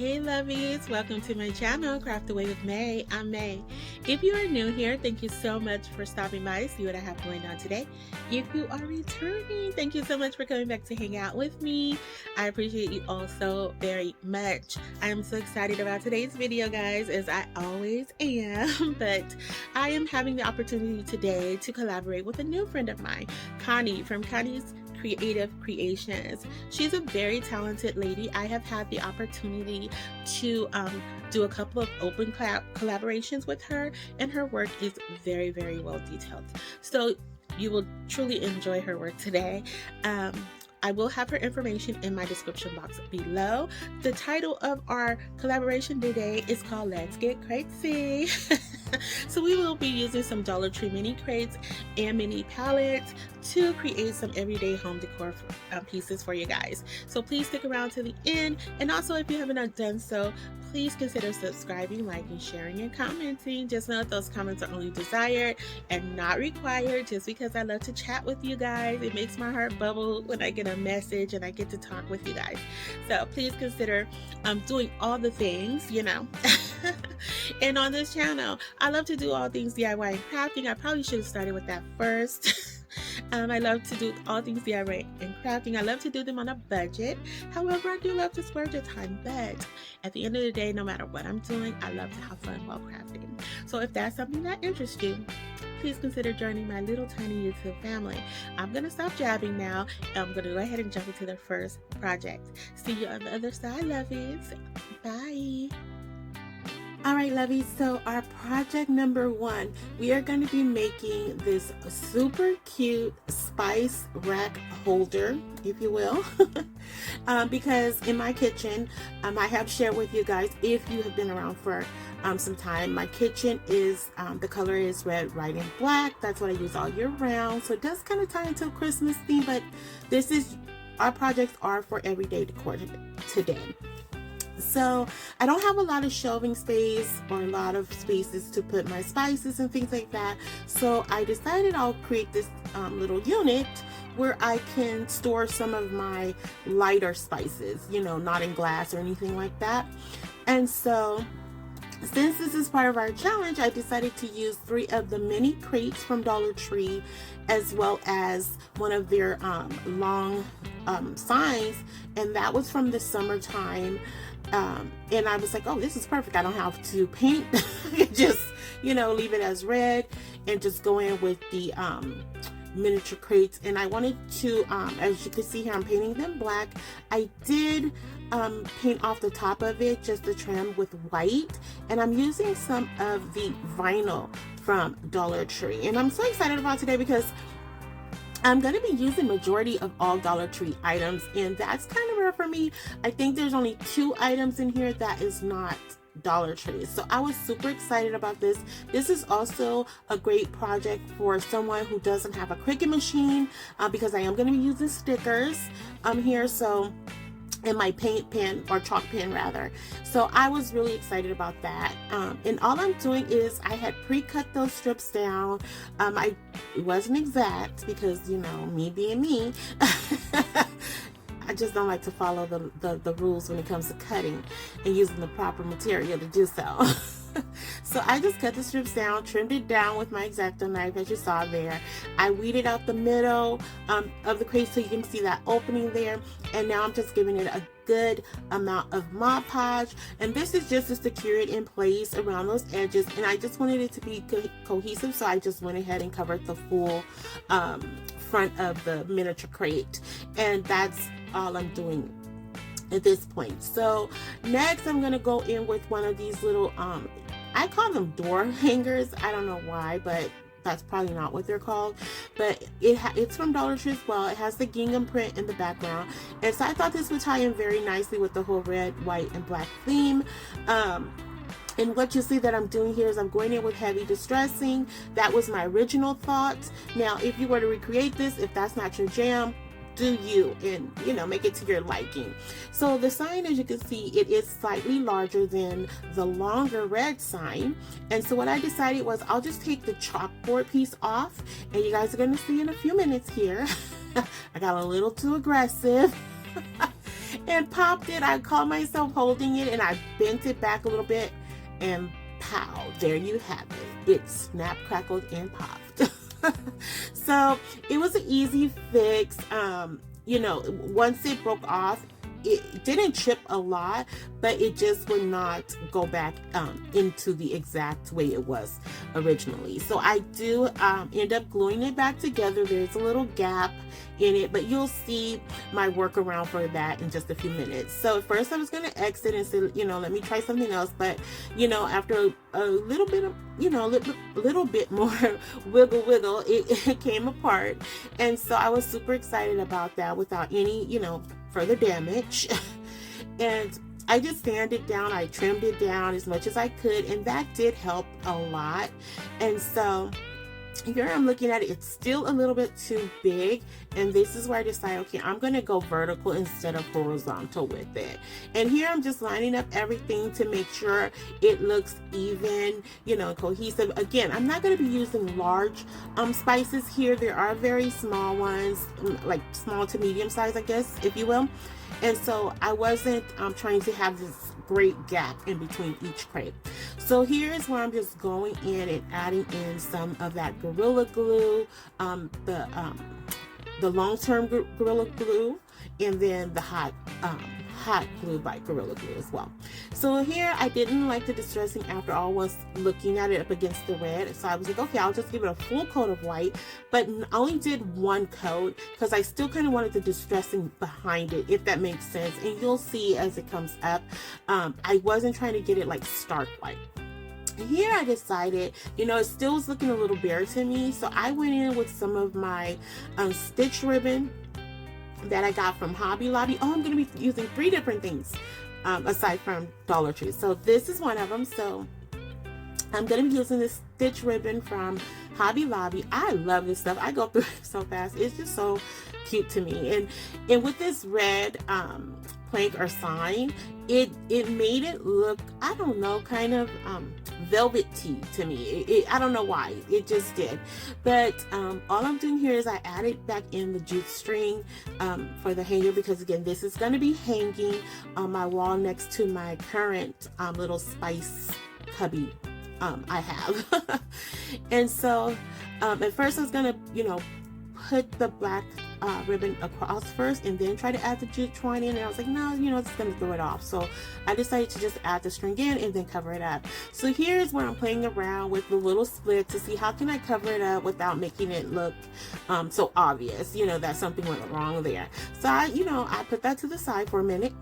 Hey lovies, welcome to my channel, Craft Away with May. I'm May. If you are new here, thank you so much for stopping by to see what I have going on today. If you are returning, thank you so much for coming back to hang out with me. I appreciate you all so very much. I am so excited about today's video, guys, as I always am, but I am having the opportunity today to collaborate with a new friend of mine, Connie from Connie's Creative Creations. She's a very talented lady. I have had the opportunity to do a couple of open collaborations with her, and her work is very, very well detailed. So you will truly enjoy her work today. I will have her information in my description box below. The title of our collaboration today is called Let's Get Crazy. So we will be using some Dollar Tree mini crates and mini palettes to create some everyday home decor pieces for you guys. So please stick around to the end, and also if you haven't done so, please consider subscribing, liking, sharing, and commenting. Just know that those comments are only desired and not required, just because I love to chat with you guys. It makes my heart bubble when I get a message and I get to talk with you guys. So please consider doing all the things, you know. And on this channel, I love to do all things DIY and crafting. I probably should have started with that first. I love to do all things DIY and crafting. I love to do them on a budget. However, I do love to splurge a time, but at the end of the day, no matter what I'm doing, I love to have fun while crafting. So if that's something that interests you, please consider joining my little tiny YouTube family. I'm going to stop jabbing now, and I'm going to go ahead and jump into the first project. See you on the other side, lovies. Bye. Alright lovies, so our project number one, we are going to be making this super cute spice rack holder, if you will. Because in my kitchen, I have shared with you guys, if you have been around for some time, my kitchen is, the color is red, white, and black. That's what I use all year round. So it does kind of tie into a Christmas theme, but our projects are for everyday decor today. So I don't have a lot of shelving space or a lot of spaces to put my spices and things like that. So I decided I'll create this little unit where I can store some of my lighter spices, you know, not in glass or anything like that. And so since this is part of our challenge, I decided to use 3 of the mini crates from Dollar Tree, as well as one of their long signs, and that was from the summertime. And I was like, oh, this is perfect. I don't have to paint. I can just, you know, leave it as red and just go in with the miniature crates. And I wanted to, as you can see here, I'm painting them black. I did paint off the top of it, just the trim, with white, and I'm using some of the vinyl from Dollar Tree. And I'm so excited about today because I'm going to be using majority of all Dollar Tree items, and that's kind of rare for me. I think there's only 2 items in here that is not Dollar Tree. So I was super excited about this. This is also a great project for someone who doesn't have a Cricut machine, because I am going to be using stickers here. So in my paint pen, or chalk pen rather. So I was really excited about that. And all I'm doing is I had pre-cut those strips down. It wasn't exact because, you know, me being me, I just don't like to follow the rules when it comes to cutting and using the proper material to do so. So I just cut the strips down, trimmed it down with my X-Acto knife, as you saw there. I weeded out the middle of the crate so you can see that opening there. And now I'm just giving it a good amount of Mod Podge. And this is just to secure it in place around those edges. And I just wanted it to be cohesive, so I just went ahead and covered the full front of the miniature crate. And that's all I'm doing at this point. So next I'm going to go in with one of these little I call them door hangers. I don't know why, but that's probably not what they're called. But it's from Dollar Tree as well. It has the gingham print in the background, and so I thought this would tie in very nicely with the whole red, white, and black theme. And what you see that I'm doing here is I'm going in with heavy distressing. That was my original thought. Now if you were to recreate this, if that's not your jam, do you, and you know, make it to your liking. So the sign, as you can see, it is slightly larger than the longer red sign, and so what I decided was I'll just take the chalkboard piece off, and you guys are going to see in a few minutes here. I got a little too aggressive. and popped it. I caught myself holding it and I bent it back a little bit, and pow, there you have it. It snapped, crackled, and popped. So it was an easy fix. You know, once it broke off, it didn't chip a lot, but it just would not go back into the exact way it was originally. So I do end up gluing it back together. There's a little gap in it, but you'll see my workaround for that in just a few minutes. So at first I was going to exit and say, you know, let me try something else, but you know, after a little bit of, you know, a little bit more wiggle, it came apart. And so I was super excited about that without any, you know, further damage. And I just sanded down, I trimmed it down as much as I could, and that did help a lot. And so here I'm looking at it, it's still a little bit too big, and this is where I decided, okay, I'm going to go vertical instead of horizontal with it. And here I'm just lining up everything to make sure it looks even, you know, cohesive. Again, I'm not going to be using large spices here. There are very small ones, like small to medium size, I guess, if you will. And so I wasn't trying to have this great gap in between each crepe. So here's where I'm just going in and adding in some of that Gorilla Glue, the long-term Gorilla Glue, and then the hot glue by Gorilla Glue as well. So here I didn't like the distressing after all once looking at it up against the red. So I was like, okay, I'll just give it a full coat of white, but I only did one coat because I still kind of wanted the distressing behind it, if that makes sense. And you'll see as it comes up, I wasn't trying to get it like stark white. Here I decided, you know, it still was looking a little bare to me, so I went in with some of my stitch ribbon that I got from Hobby Lobby. Oh, I'm going to be using 3 different things aside from Dollar Tree. So this is one of them. So I'm going to be using this stitch ribbon from Hobby Lobby. I love this stuff. I go through it so fast. It's just so cute to me. And with this red plank or sign, it made it look, I don't know, kind of velvety to me. I don't know why, it just did. But all I'm doing here is I added back in the jute string for the hanger, because again, this is going to be hanging on my wall next to my current little spice cubby I have. And so at first I was gonna, you know, put the black ribbon across first and then try to add the jute twine in, and I was like, no, you know, it's gonna throw it off. So I decided to just add the string in and then cover it up. So here's where I'm playing around with the little split to see how can I cover it up without making it look so obvious, you know, that something went wrong there. So I put that to the side for a minute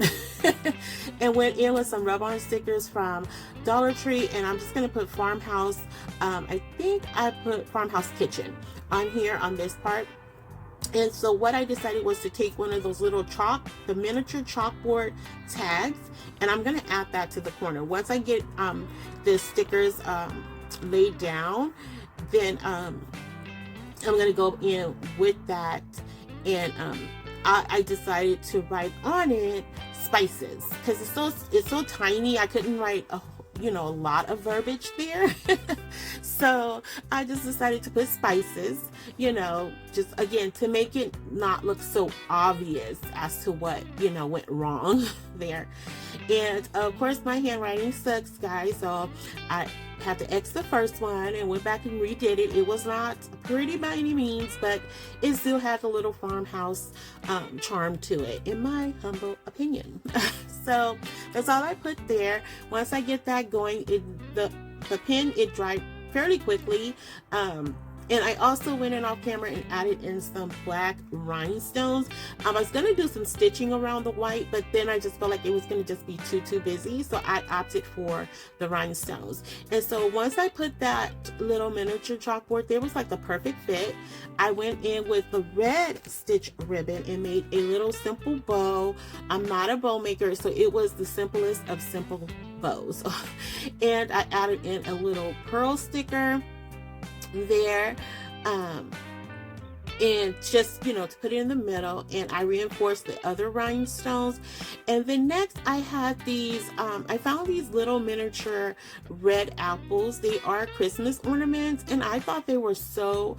and went in with some rub-on stickers from Dollar Tree, and I'm just gonna put Farmhouse, I think I put Farmhouse Kitchen on here on this part. And so what I decided was to take one of those little the miniature chalkboard tags, and I'm going to add that to the corner. Once I get the stickers laid down, then I'm going to go in with that, and I decided to write on it spices, because it's so tiny. I couldn't write a lot of verbiage there. So I just decided to put spices, just again to make it not look so obvious as to what went wrong there. And of course my handwriting sucks, guys, so I had to X the first one and went back and redid it. It was not pretty by any means, but it still had the little farmhouse charm to it, in my humble opinion. So that's all I put there. Once I get that going, the pen, it dried fairly quickly. And I also went in off camera and added in some black rhinestones. I was going to do some stitching around the white, but then I just felt like it was going to just be too busy. So I opted for the rhinestones. And so once I put that little miniature chalkboard there, was like the perfect fit. I went in with the red stitch ribbon and made a little simple bow. I'm not a bow maker, so it was the simplest of simple bows. And I added in a little pearl sticker there, and just to put it in the middle, and I reinforced the other rhinestones. And then next I had these I found these little miniature red apples. They are Christmas ornaments, and I thought they were so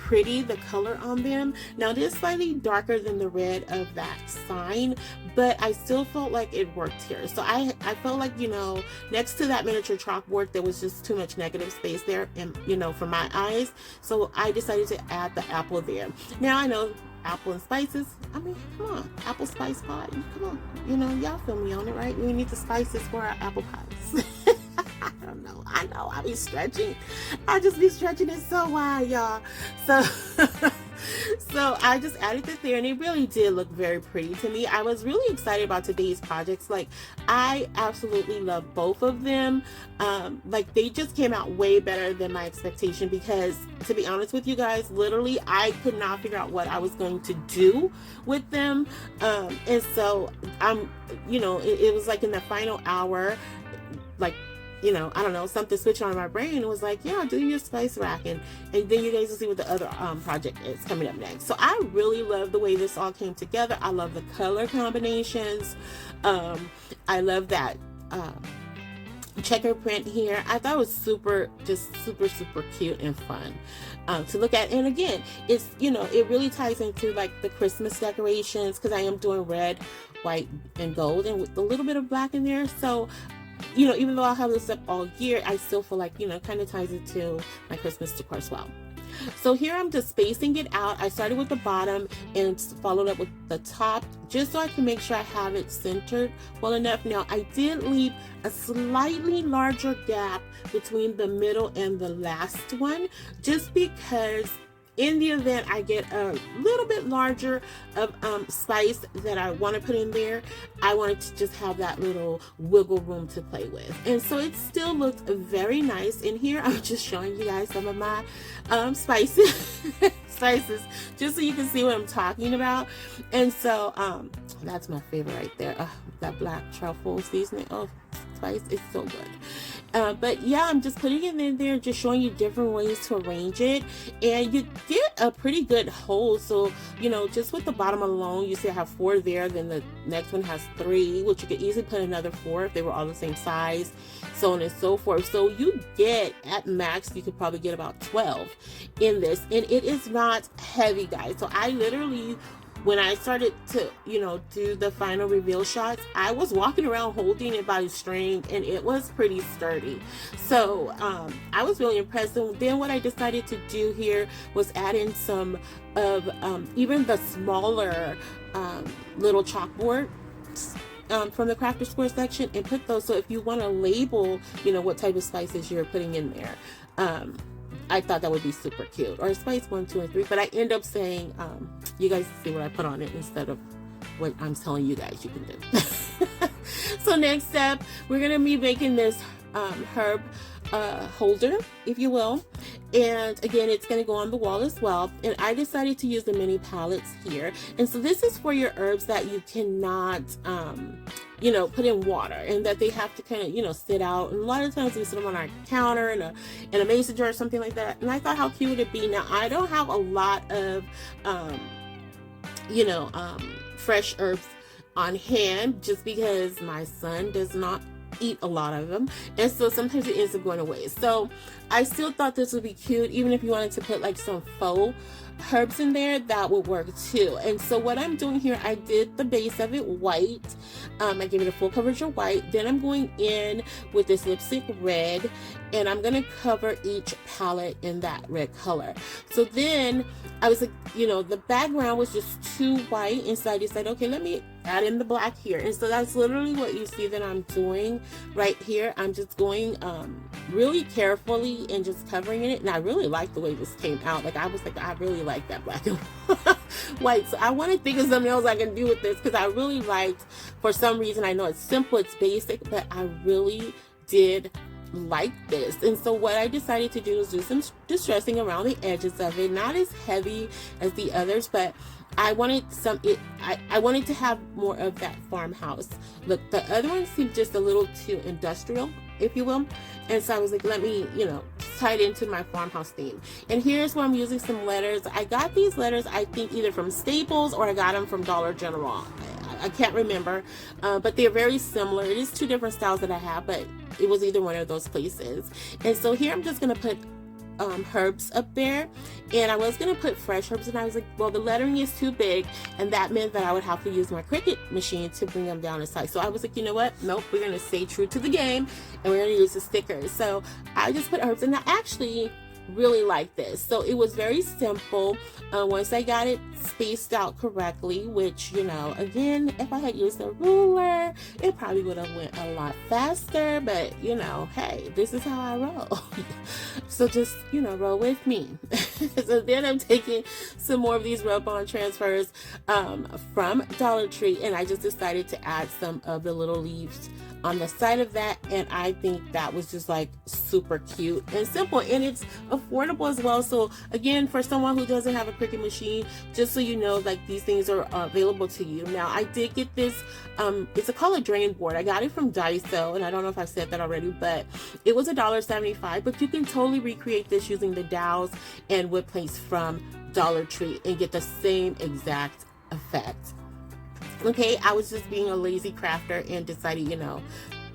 pretty, the color on them. Now it is slightly darker than the red of that sign, but I still felt like it worked here. So I felt like, you know, next to that miniature chalkboard, there was just too much negative space there, and, you know, for my eyes. So I decided to add the apple there. Now I know apple and spices. I mean, come on, apple spice pie. Come on, you know, y'all feel me on it, right? We need the spices for our apple pies. I don't know. I know. I be stretching. I just be stretching it so wide, y'all. So, so I just added this there, and it really did look very pretty to me. I was really excited about today's projects. Like, I absolutely love both of them. Like, they just came out way better than my expectation, because to be honest with you guys, literally I could not figure out what I was going to do with them. And so you know, it was like in the final hour, like, you know, I don't know, something switched on in my brain and was like, yeah, do your spice rack, and then you guys will see what the other project is coming up next. So I really love the way this all came together. I love the color combinations. I love that checker print here. I thought it was super cute and fun to look at. And again, it's, you know, it really ties into like the Christmas decorations, because I am doing red, white, and gold, and with a little bit of black in there. So, you know, even though I'll have this up all year, I still feel like, you know, kind of ties it to my Christmas decor as well. So here I'm just spacing it out. I started with the bottom and followed up with the top, just so I can make sure I have it centered well enough. Now I did leave a slightly larger gap between the middle and the last one, just because in the event I get a little bit larger of spice that I want to put in there, I wanted to just have that little wiggle room to play with. And so it still looked very nice. In here, I'm just showing you guys some of my spices, just so you can see what I'm talking about. And so that's my favorite right there. That black truffle seasoning. Oh, spice is so good. But yeah, I'm just putting it in there, just showing you different ways to arrange it, and you get a pretty good hole. So, you know, just with the bottom alone, you see I have 4 there, then the next one has 3, which you could easily put another 4 if they were all the same size, so on and so forth. So you get, at max, you could probably get about 12 in this, and it is not heavy, guys. So I literally, when I started to, you know, do the final reveal shots, I was walking around holding it by the string, and it was pretty sturdy. So I was really impressed. And then what I decided to do here was add in some of even the smaller little chalkboard from the Crafter Square section, and put those, so if you want to label, you know, what type of spices you're putting in there, I thought that would be super cute. Or spice 1, 2, and 3. But I end up saying, you guys see what I put on it instead of what I'm telling you guys you can do. So next step, we're going to be making this herb holder, if you will. And again, it's going to go on the wall as well. And I decided to use the mini palettes here. And so this is for your herbs that you cannot, you know, put in water, and that they have to kind of, you know, sit out. And a lot of times we sit them on our counter in a mason jar or something like that. And I thought, how cute would it be? Now, I don't have a lot of, you know, fresh herbs on hand, just because my son does not eat a lot of them, and so sometimes it ends up going to waste. So I still thought this would be cute. Even if you wanted to put like some faux herbs in there, that would work too. And so what I'm doing here, I did the base of it white. I gave it a full coverage of white. Then I'm going in with this lipstick red, and I'm going to cover each palette in that red color. So then I was like, you know, the background was just too white, and so I decided, okay, let me add in the black here. And so that's literally what you see that I'm doing right here. I'm just going really carefully and just covering it. And I really like the way this came out. Like, I was like, I really like that black and white. So I want to think of something else I can do with this, because I really liked, for some reason, I know it's simple, it's basic, but I really did like this. And so what I decided to do is do some distressing around the edges of it, not as heavy as the others, but I wanted I wanted to have more of that farmhouse look. The other one seemed just a little too industrial, if you will. And so I was like, let me, you know, tie it into my farmhouse theme. And here's where I'm using some letters. I got these letters, I think, either from Staples or I got them from Dollar General. I can't remember, but they're very similar. It is 2 different styles that I have, but it was either one of those places. And so here I'm just going to put herbs up there, and I was gonna put fresh herbs, and I was like, well, the lettering is too big, and that meant that I would have to use my Cricut machine to bring them down to size. So I was like, you know what, nope, we're gonna stay true to the game, and we're gonna use the stickers. So I just put herbs, and I actually really like this. So it was very simple. Once I got it spaced out correctly, which, you know, again, if I had used a ruler, it probably would have went a lot faster, but you know, hey, this is how I roll. So just, you know, roll with me. So then I'm taking some more of these rub-on transfers from Dollar Tree, and I just decided to add some of the little leaves on the side of that, and I think that was just like super cute and simple, and it's affordable as well. So again, for someone who doesn't have a Cricut machine, just so you know, like, these things are available to you. Now I did get this, it's a color drain board. I got it from Daiso, and I don't know if I said that already, but it was $1.75, but you can totally recreate this using the dowels and wood plates from Dollar Tree and get the same exact effect. Okay, I was just being a lazy crafter and decided, you know,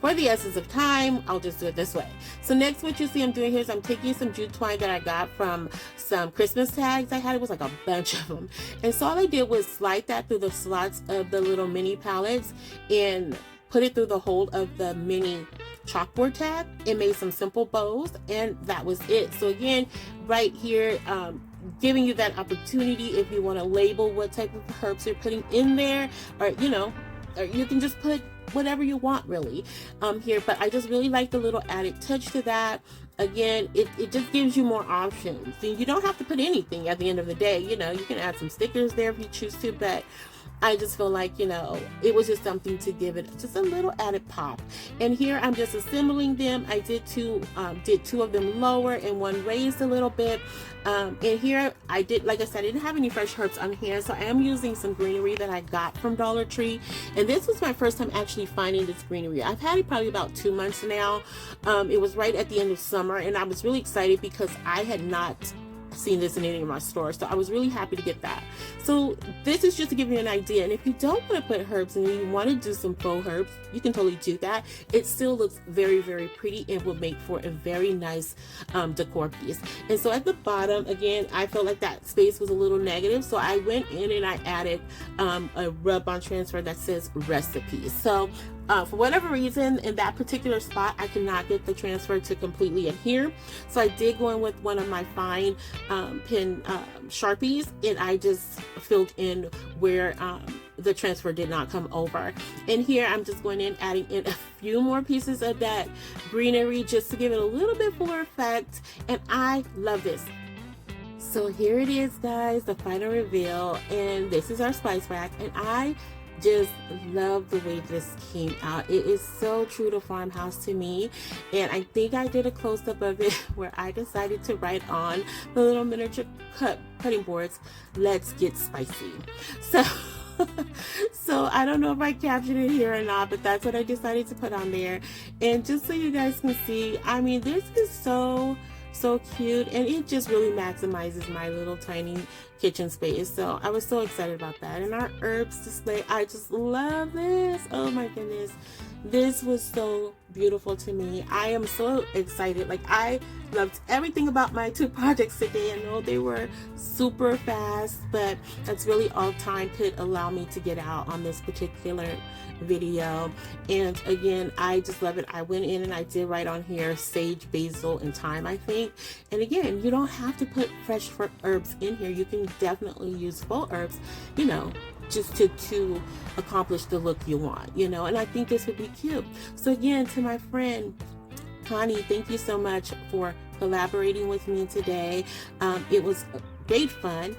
for the essence of time, I'll just do it this way. So next, what you see I'm doing here is I'm taking some jute twine that I got from some Christmas tags I had. It was like a bunch of them. And so all I did was slide that through the slots of the little mini palettes and put it through the hole of the mini chalkboard tag and made some simple bows, and that was it. So again, right here, giving you that opportunity if you want to label what type of herbs you're putting in there, or, you know, or you can just put whatever you want really here. But I just really like the little added touch to that. Again, it just gives you more options, and you don't have to put anything at the end of the day. You know, you can add some stickers there if you choose to, but I just feel like, you know, it was just something to give it just a little added pop. And here I'm just assembling them. I did two of them lower and one raised a little bit. And here I did, like I said, I didn't have any fresh herbs on here, so I am using some greenery that I got from Dollar Tree. And this was my first time actually finding this greenery. I've had it probably about 2 months now. It was right at the end of summer, and I was really excited because I had not seen this in any of my stores, so I was really happy to get that. So this is just to give you an idea, and if you don't want to put herbs and you want to do some faux herbs, you can totally do that. It still looks very, very pretty and will make for a very nice decor piece. And so at the bottom, again, I felt like that space was a little negative, so I went in and I added a rub-on transfer that says recipes. So for whatever reason, in that particular spot, I could not get the transfer to completely adhere. So I did go in with one of my fine pen Sharpies, and I just filled in where the transfer did not come over. And here I'm just going in, adding in a few more pieces of that greenery just to give it a little bit fuller effect. And I love this. So here it is, guys, the final reveal. And this is our spice rack. And I just love the way this came out. It is so true to Farmhouse to me, and I think I did a close-up of it where I decided to write on the little miniature cutting boards, "Let's get spicy." So I don't know if I captured it here or not, but that's what I decided to put on there. And just so you guys can see, I mean, this is so cute, and it just really maximizes my little tiny kitchen space. So I was so excited about that. And our herbs display, I just love this. Oh my goodness, this was so beautiful to me. I am so excited. Like, I loved everything about my 2 projects today. I know they were super fast, but that's really all time could allow me to get out on this particular video. And again, I just love it. I went in and I did write on here sage, basil, and thyme, I think. And again, you don't have to put fresh herbs in here. You can definitely use faux herbs, you know, just to accomplish the look you want, you know. And I think this would be cute. So again, to my friend Connie, thank you so much for collaborating with me today. It was great fun,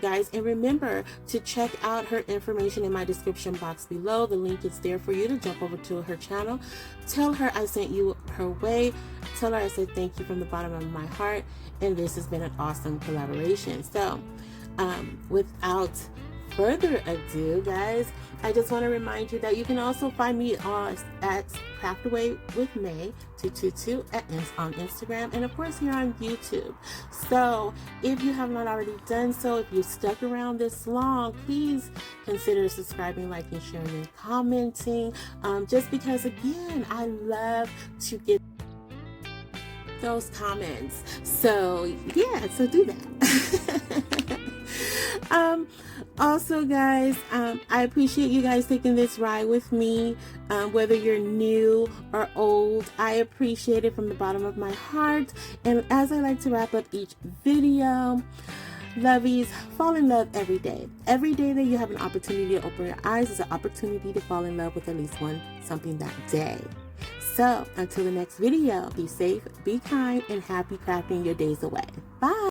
guys. And remember to check out her information in my description box below. The link is there for you to jump over to her channel. Tell her I sent you her way. Tell her I said thank you from the bottom of my heart. And this has been an awesome collaboration. So without further ado, guys, I just want to remind you that you can also find me at Craft Away with May 222 on Instagram, and of course here on YouTube. So if you have not already done so, if you stuck around this long, please consider subscribing, liking, sharing, and commenting, just because again, I love to get those comments. So yeah, so do that. Also, guys, I appreciate you guys taking this ride with me. Whether you're new or old, I appreciate it from the bottom of my heart. And as I like to wrap up each video, lovies, fall in love every day. Every day that you have an opportunity to open your eyes is an opportunity to fall in love with at least something that day. So until the next video, be safe, be kind, and happy crafting your days away. Bye.